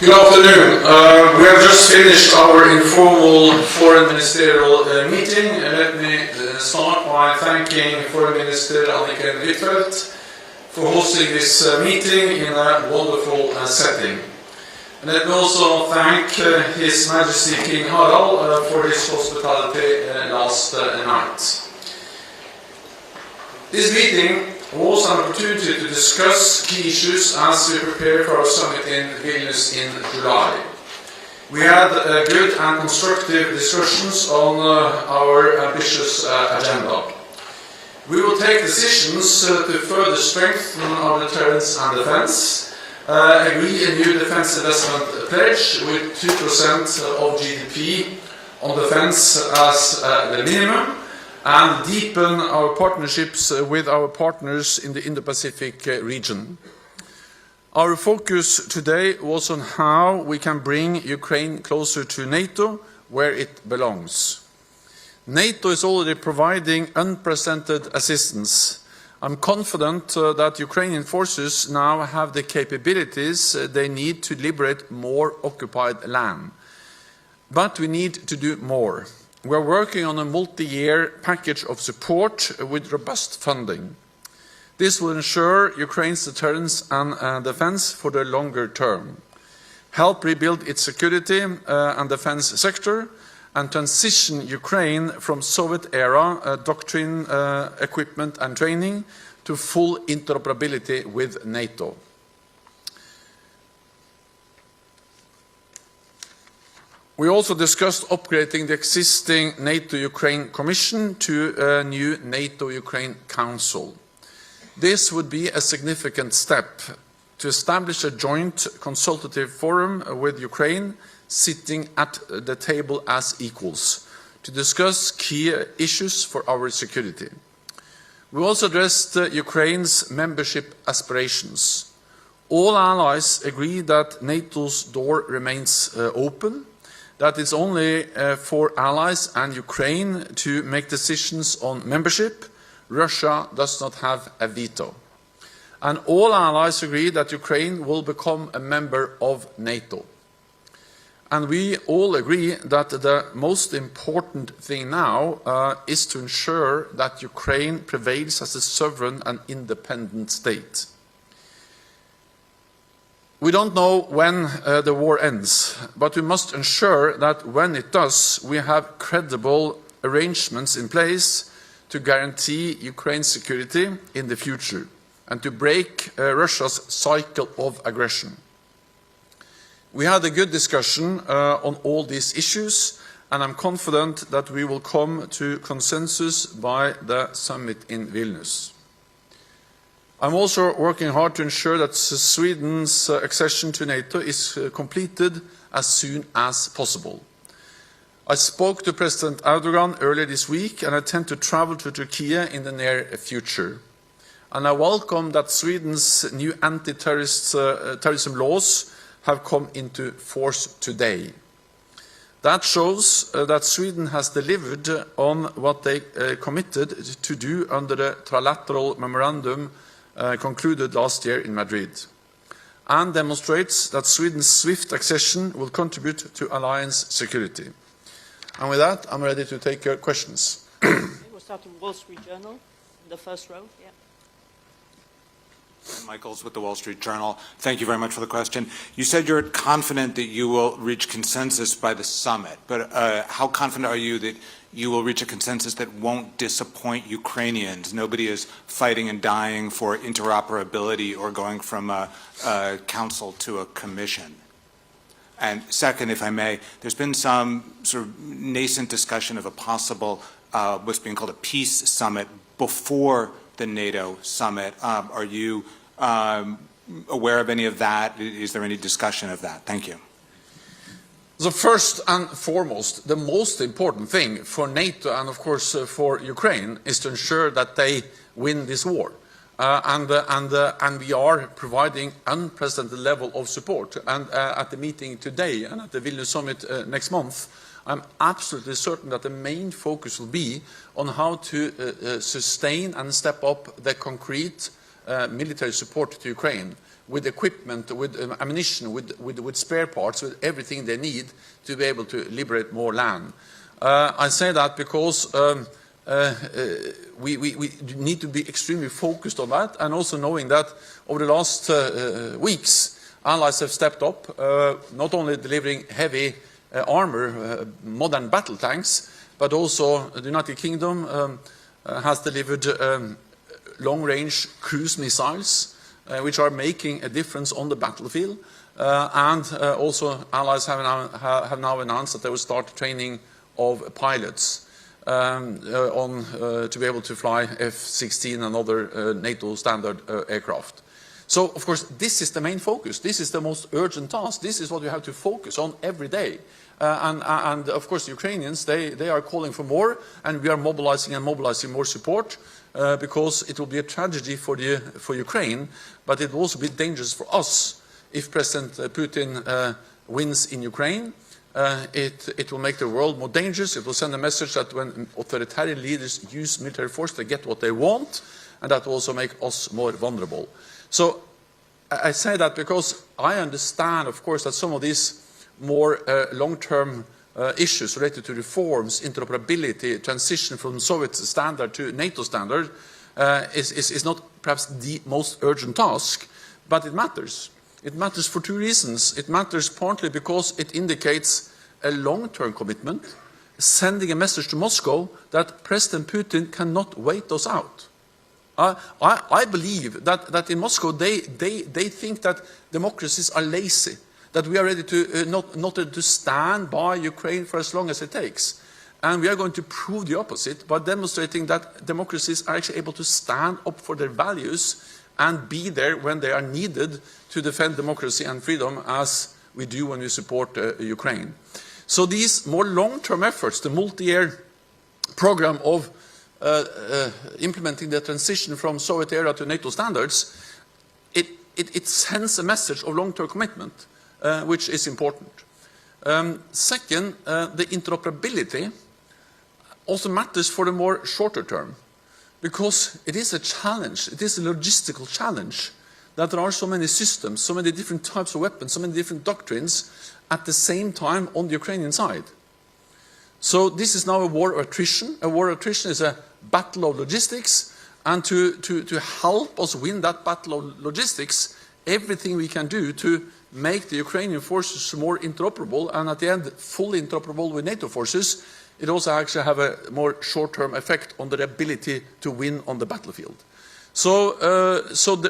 Good afternoon. We have just finished our informal foreign ministerial meeting. Let me start by thanking Foreign Minister Anniken Huitfeldt for hosting this meeting in a wonderful setting. And let me also thank His Majesty King Harald for his hospitality last night. This meeting was an opportunity to discuss key issues as we prepare for our summit in Vilnius in July. We had good and constructive discussions on our ambitious agenda. We will take decisions to further strengthen our deterrence and defense, agree a new defense investment pledge with 2% of GDP on defense as the minimum, and deepen our partnerships with our partners in the Indo-Pacific region. Our focus today was on how we can bring Ukraine closer to NATO, where it belongs. NATO is already providing unprecedented assistance. I'm confident that Ukrainian forces now have the capabilities they need to liberate more occupied land. But we need to do more. We are working on a multi-year package of support with robust funding. This will ensure Ukraine's deterrence and defense for the longer term, help rebuild its security and defense sector, and transition Ukraine from Soviet-era doctrine, equipment and training to full interoperability with NATO. We also discussed upgrading the existing NATO-Ukraine Commission to a new NATO-Ukraine Council. This would be a significant step to establish a joint consultative forum with Ukraine sitting at the table as equals to discuss key issues for our security. We also addressed Ukraine's membership aspirations. All allies agree that NATO's door remains open, that it's only for allies and Ukraine to make decisions on membership. Russia does not have a veto. And all allies agree that Ukraine will become a member of NATO. And we all agree that the most important thing now is to ensure that Ukraine prevails as a sovereign and independent state. We don't know when the war ends, but we must ensure that when it does, we have credible arrangements in place to guarantee Ukraine's security in the future and to break Russia's cycle of aggression. We had a good discussion on all these issues, and I'm confident that we will come to consensus by the summit in Vilnius. I'm also working hard to ensure that Sweden's accession to NATO is completed as soon as possible. I spoke to President Erdogan earlier this week, and I intend to travel to Turkey in the near future. And I welcome that Sweden's new anti-terrorism laws have come into force today. That shows that Sweden has delivered on what they committed to do under the trilateral memorandum concluded last year in Madrid, and demonstrates that Sweden's swift accession will contribute to alliance security. And with that, I'm ready to take your questions. We'll start with Wall Street Journal, in the first row. Yeah. Michaels with the Wall Street Journal. Thank you very much for the question. You said you're confident that you will reach consensus by the summit, but how confident are you that you will reach a consensus that won't disappoint Ukrainians? Nobody is fighting and dying for interoperability or going from a council to a commission. And second, if I may, there's been some sort of nascent discussion of a possible, what's being called a peace summit before the NATO summit. Are you aware of any of that? Is there any discussion of that? Thank you. So first and foremost, the most important thing for NATO and of course for Ukraine is to ensure that they win this war. And we are providing unprecedented level of support. And at the meeting today and at the Vilnius summit next month, I'm absolutely certain that the main focus will be on how to sustain and step up the concrete military support to Ukraine, with equipment, with ammunition, with spare parts, with everything they need to be able to liberate more land. I say that because we need to be extremely focused on that, and also knowing that over the last weeks, allies have stepped up, not only delivering heavy armor, modern battle tanks, but also the United Kingdom has delivered long-range cruise missiles, which are making a difference on the battlefield. And also allies have now announced that they will start training of pilots to be able to fly F-16 and other NATO standard aircraft. So, of course, this is the main focus. This is the most urgent task. This is what you have to focus on every day. And of course, the Ukrainians, they are calling for more, and we are mobilizing more support because it will be a tragedy for Ukraine, but it will also be dangerous for us if President Putin wins in Ukraine. It will make the world more dangerous. It will send a message that when authoritarian leaders use military force, they get what they want, and that will also make us more vulnerable. So I say that because I understand, of course, that some of these more long-term issues related to reforms, interoperability, transition from Soviet standard to NATO standard is not perhaps the most urgent task, but it matters. It matters for two reasons. It matters partly because it indicates a long-term commitment, sending a message to Moscow that President Putin cannot wait us out. I believe that in Moscow they think that democracies are lazy, that we are ready to not to stand by Ukraine for as long as it takes. And we are going to prove the opposite by demonstrating that democracies are actually able to stand up for their values and be there when they are needed to defend democracy and freedom, as we do when we support Ukraine. So these more long-term efforts, the multi-year program of implementing the transition from Soviet era to NATO standards, it sends a message of long-term commitment, which is important. Second, the interoperability also matters for the more shorter term, because it is a challenge, it is a logistical challenge, that there are so many systems, so many different types of weapons, so many different doctrines at the same time on the Ukrainian side. So this is now a war of attrition. A war of attrition is a battle of logistics, and to help us win that battle of logistics, everything we can do to make the Ukrainian forces more interoperable, and at the end fully interoperable with NATO forces, it also actually have a more short-term effect on their ability to win on the battlefield. So,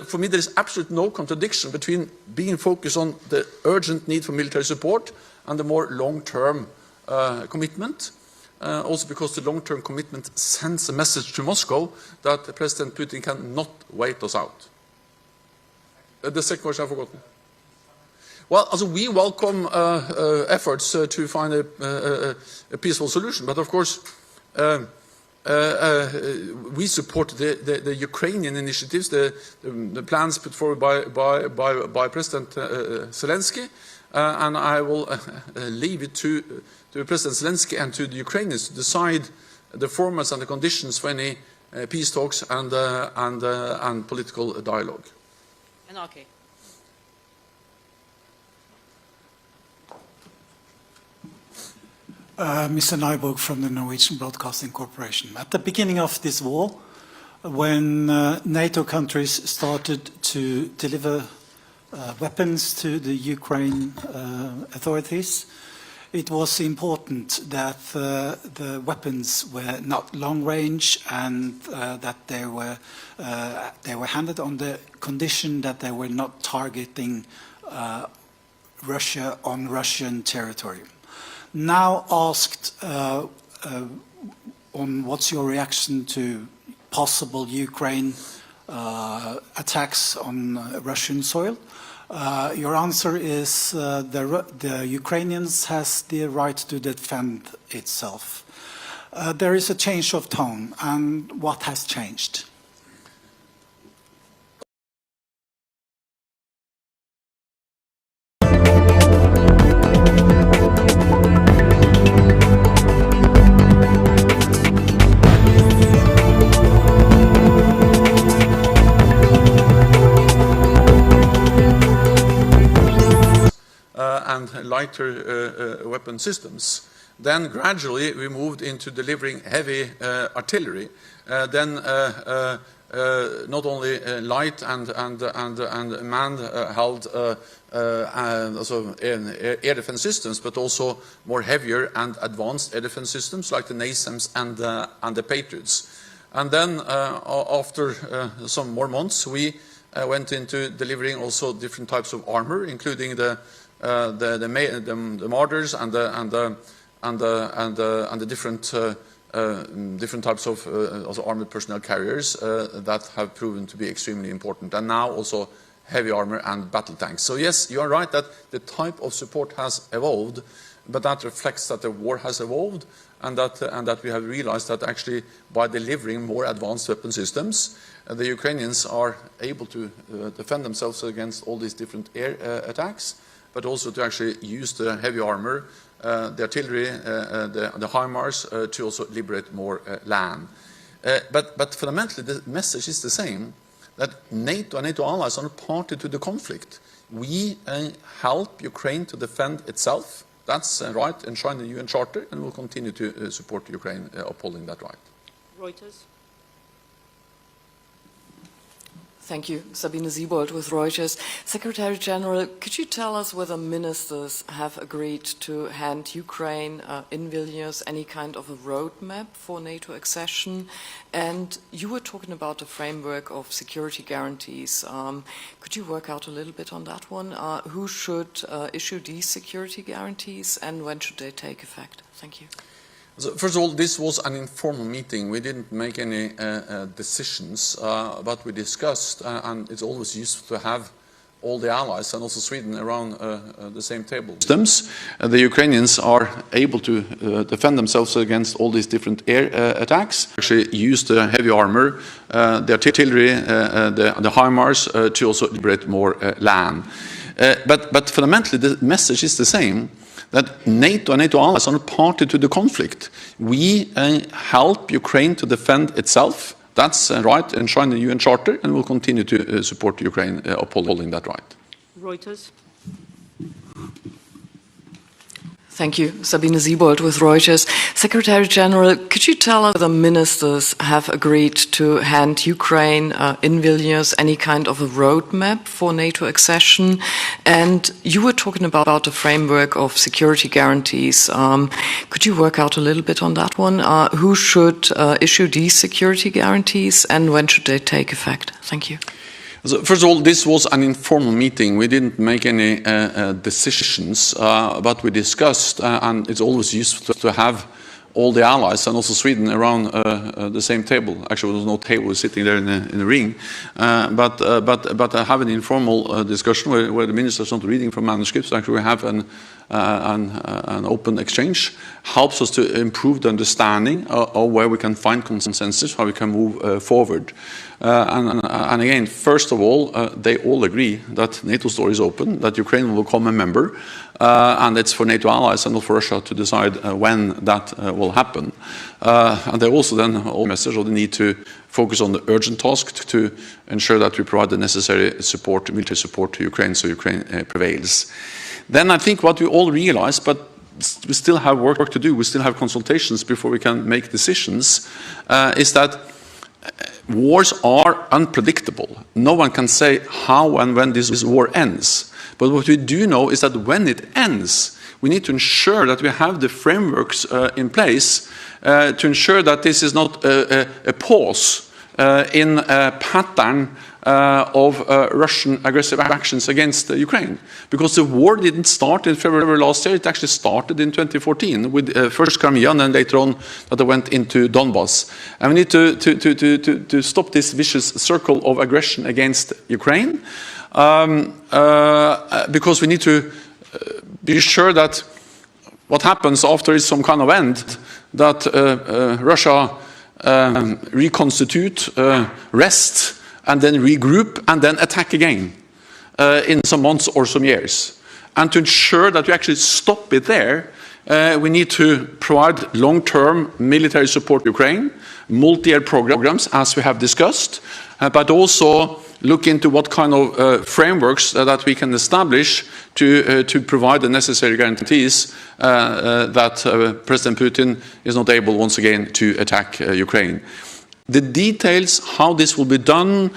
for me, there is absolutely no contradiction between being focused on the urgent need for military support and the more long-term commitment. Also because the long-term commitment sends a message to Moscow that President Putin cannot wait us out. The second question I've forgotten. Well, also we welcome efforts to find a peaceful solution, but of course we support the Ukrainian initiatives, the plans put forward by President Zelensky, and I will leave it to President Zelensky and to the Ukrainians to decide the formats and the conditions for any peace talks and political dialogue. And okay. Mr. Nyborg from the Norwegian Broadcasting Corporation. At the beginning of this war, when NATO countries started to deliver weapons to the Ukraine authorities, it was important that the weapons were not long range and that they were handed on the condition that they were not targeting Russia on Russian territory. Now asked on what's your reaction to possible Ukraine attacks on Russian soil, your answer is the Ukrainians has the right to defend itself. There is a change of tone, and what has changed? and lighter weapon systems. Then gradually we moved into delivering heavy artillery. Then not only light and man-held also air defense systems, but also more heavier and advanced air defense systems like the NASAMS and the Patriots. And then after some more months, we went into delivering also different types of armor, including the mortars and the different types of also armored personnel carriers that have proven to be extremely important, and now also heavy armor and battle tanks. So yes, you are right that the type of support has evolved, but that reflects that the war has evolved, and that we have realized that actually by delivering more advanced weapon systems, the Ukrainians are able to defend themselves against all these different air attacks, but also to actually use the heavy armor, the artillery, the HIMARS to also liberate more land. But fundamentally, the message is the same, that NATO and NATO allies are not party to the conflict. We help Ukraine to defend itself. That's right, enshrined in the UN Charter, and we'll continue to support Ukraine upholding that right. Reuters. Thank you. Sabine Siebold with Reuters. Secretary General, could you tell us whether ministers have agreed to hand Ukraine in Vilnius any kind of a roadmap for NATO accession? And you were talking about the framework of security guarantees. Could you work out a little bit on that one? Who should issue these security guarantees, and when should they take effect? Thank you. So first of all, this was an informal meeting. We didn't make any decisions, but we discussed, and it's always useful to have all the allies and also Sweden around the same table. The Ukrainians are able to defend themselves against all these different air attacks. Actually use the heavy armor, the artillery, the HIMARS to also liberate more land. But fundamentally, the message is the same, that NATO and NATO allies are not party to the conflict. We help Ukraine to defend itself. That's right, enshrined in the UN Charter, and we'll continue to support Ukraine upholding that right. Reuters. Thank you. Sabine Siebold with Reuters. Secretary General, could you tell us whether ministers have agreed to hand Ukraine in Vilnius any kind of a roadmap for NATO accession? And you were talking about the framework of security guarantees. Could you work out a little bit on that one? Who should issue these security guarantees, and when should they take effect? Thank you. So first of all, this was an informal meeting. We didn't make any decisions, but we discussed, and it's always useful to have all the allies and also Sweden around the same table. Actually, there was no table sitting there in the ring, but have an informal discussion where the ministers are not reading from manuscripts. Actually, we have an open exchange. Helps us to improve the understanding of where we can find consensus, how we can move forward. And again, first of all, they all agree that NATO's door is open, that Ukraine will become a member, and it's for NATO allies and not for Russia to decide when that will happen. And they also then all message of the need to focus on the urgent task to ensure that we provide the necessary support, military support to Ukraine, so Ukraine prevails. Then I think what we all realize, but we still have work to do, we still have consultations before we can make decisions, is that wars are unpredictable. No one can say how and when this war ends. But what we do know is that when it ends, we need to ensure that we have the frameworks in place to ensure that this is not a pause in a pattern of Russian aggressive actions against Ukraine. Because the war didn't start in February last year, it actually started in 2014 with first Crimea and then later on that they went into Donbass. And we need to stop this vicious circle of aggression against Ukraine because we need to be sure that what happens after is some kind of end, that Russia reconstitute, rest, and then regroup, and then attack again in some months or some years. And to ensure that we actually stop it there, we need to provide long-term military support to Ukraine, multi-year programs, as we have discussed, but also look into what kind of frameworks that we can establish to provide the necessary guarantees that President Putin is not able once again to attack Ukraine. The details, how this will be done,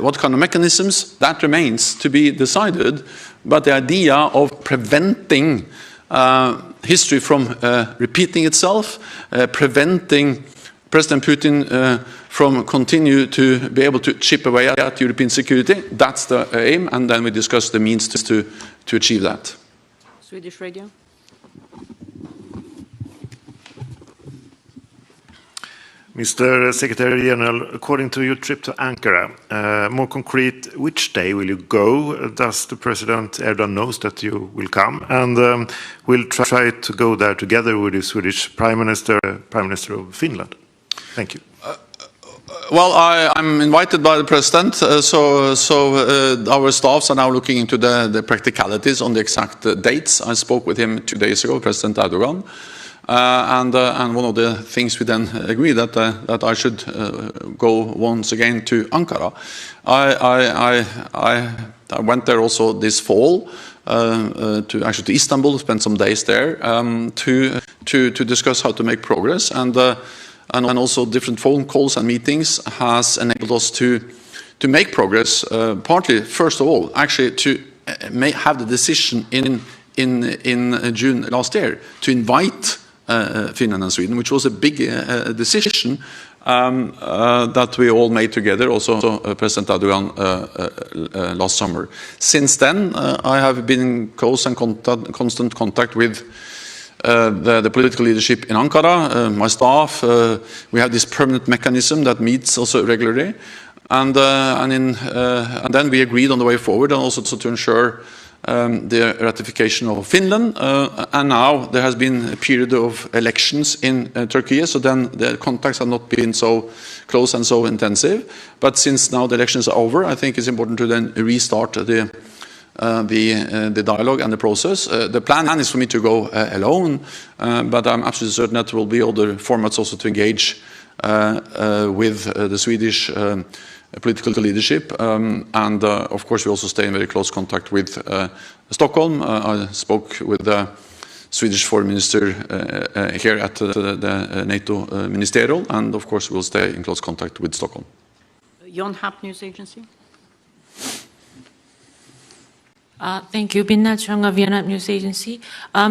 what kind of mechanisms, that remains to be decided. But the idea of preventing history from repeating itself, preventing President Putin from continue to be able to chip away at European security, that's the aim, and then we discuss the means to achieve that. Swedish Radio. Mr. Secretary General, according to your trip to Ankara, more concrete, which day will you go? Does the President Erdogan knows that you will come? And will try to go there together with the Swedish Prime Minister of Finland? Thank you. Well, I'm invited by the President, so our staffs are now looking into the practicalities on the exact dates. I spoke with him 2 days ago, President Erdogan. And one of the things we then agreed that I should go once again to Ankara. I went there also this fall to Istanbul, spent some days there to discuss how to make progress, and also different phone calls and meetings has enabled us to make progress. Partly, first of all, actually to have the decision in June last year to invite Finland and Sweden, which was a big decision that we all made together, also President Erdogan last summer. Since then, I have been in close and constant contact with the political leadership in Ankara, my staff. We have this permanent mechanism that meets also regularly, and then we agreed on the way forward, and also to ensure the ratification of Finland, and now there has been a period of elections in Turkey, so then the contacts have not been so close and so intensive. But since now the elections are over, I think it's important to then restart the dialogue and the process. The plan is for me to go alone, but I'm absolutely certain that there will be other formats also to engage with the Swedish political leadership, and of course we also stay in very close contact with Stockholm. I spoke with the Swedish Foreign Minister here at the NATO Ministerial, and of course we'll stay in close contact with Stockholm. Yonhap News Agency. Thank you. Binna Chung of Yonhap News Agency.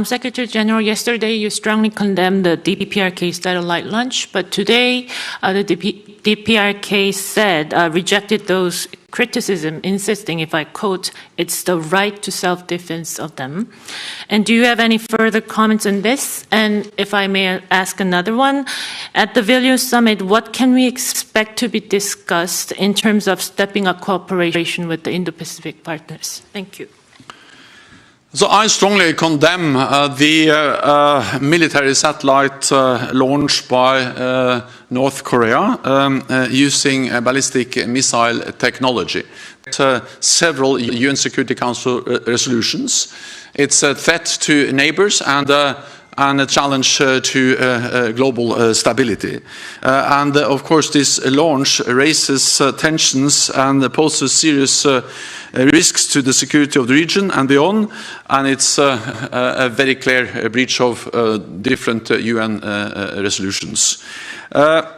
Secretary General, yesterday you strongly condemned the DPRK satellite launch, but today the DPRK said, rejected those criticism, insisting, if I quote, it's the right to self-defense of them. And do you have any further comments on this? And if I may ask another one, at the Vilnius summit, what can we expect to be discussed in terms of stepping up cooperation with the Indo-Pacific partners? Thank you. So I strongly condemn the military satellite launch by North Korea using ballistic missile technology. Several UN Security Council resolutions. It's a threat to neighbors and a challenge to global stability. And of course this launch raises tensions and poses serious risks to the security of the region and beyond, and it's a very clear breach of different UN resolutions.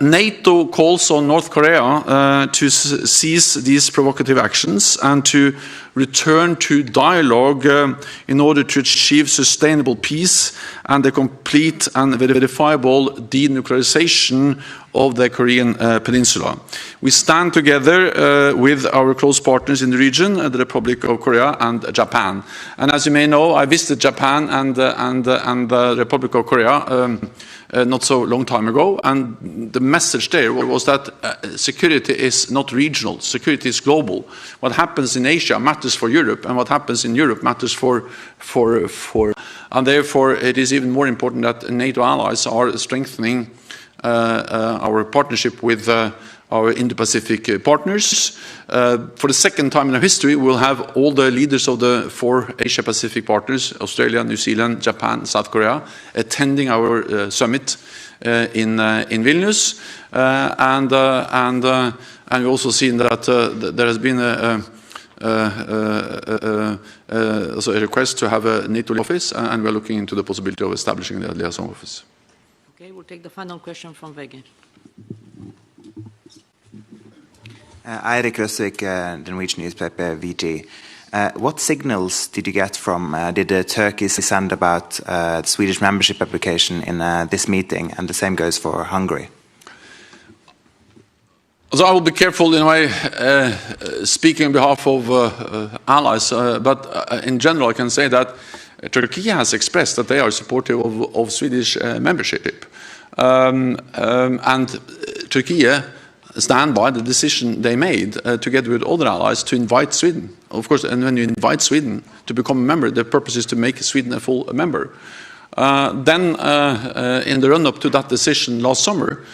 NATO calls on North Korea to cease these provocative actions and to return to dialogue in order to achieve sustainable peace and a complete and verifiable denuclearization of the Korean Peninsula. We stand together with our close partners in the region, the Republic of Korea and Japan. And as you may know, I visited Japan and the Republic of Korea not so long time ago, and the message there was that security is not regional, security is global. What happens in Asia matters for Europe, and what happens in Europe matters for and therefore it is even more important that NATO allies are strengthening our partnership with our Indo-Pacific partners. For the second time in our history, we'll have all the leaders of the 4 Asia-Pacific partners, Australia, New Zealand, Japan, South Korea, attending our summit in Vilnius. And we've also seen that there has been also a request to have a NATO office, and we're looking into the possibility of establishing the liaison office. Okay, we'll take the final question from Vegard. Eirik Røsvik, the Norwegian newspaper VG. What signals did you get from, did Turkey send about the Swedish membership application in this meeting, and the same goes for Hungary? So I will be careful in my speaking on behalf of allies, but in general I can say that Turkey has expressed that they are supportive of Swedish membership. And Turkey stand by the decision they made together with other allies to invite Sweden. Of course, and when you invite Sweden to become a member, the purpose is to make Sweden a full member. Then in the run-up to that decision last summer,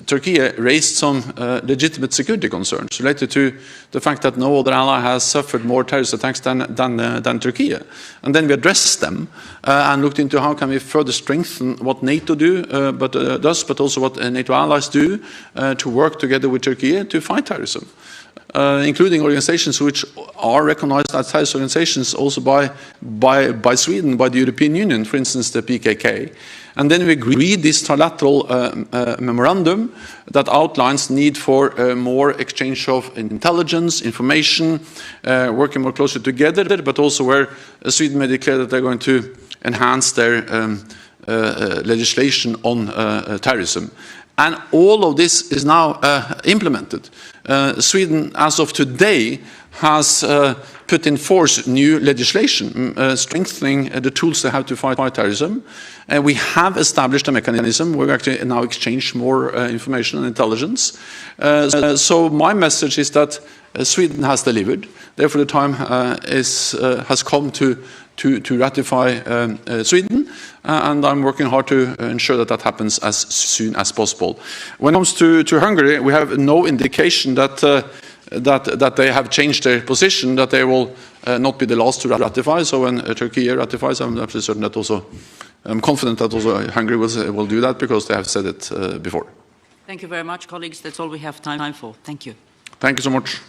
Turkey raised some legitimate security concerns related to the fact that no other ally has suffered more terrorist attacks than Turkey. And then we addressed them and looked into how can we further strengthen what NATO does, but also what NATO allies do to work together with Turkey to fight terrorism. Including organizations which are recognized as terrorist organizations also by Sweden, by the European Union, for instance the PKK. And then we agreed this trilateral memorandum that outlines need for more exchange of intelligence, information, working more closely together, but also where Sweden made it clear that they're going to enhance their legislation on terrorism. And all of this is now implemented. Sweden, as of today, has put in force new legislation, strengthening the tools they have to fight terrorism. And we have established a mechanism where we actually now exchange more information and intelligence. So my message is that Sweden has delivered. Therefore, the time has come to ratify Sweden, and I'm working hard to ensure that that happens as soon as possible. When it comes to Hungary, we have no indication that they have changed their position, that they will not be the last to ratify. So when Turkey ratifies, I'm absolutely certain that also, I'm confident that also Hungary will do that because they have said it before. Thank you very much, colleagues. That's all we have time for. Thank you. Thank you so much.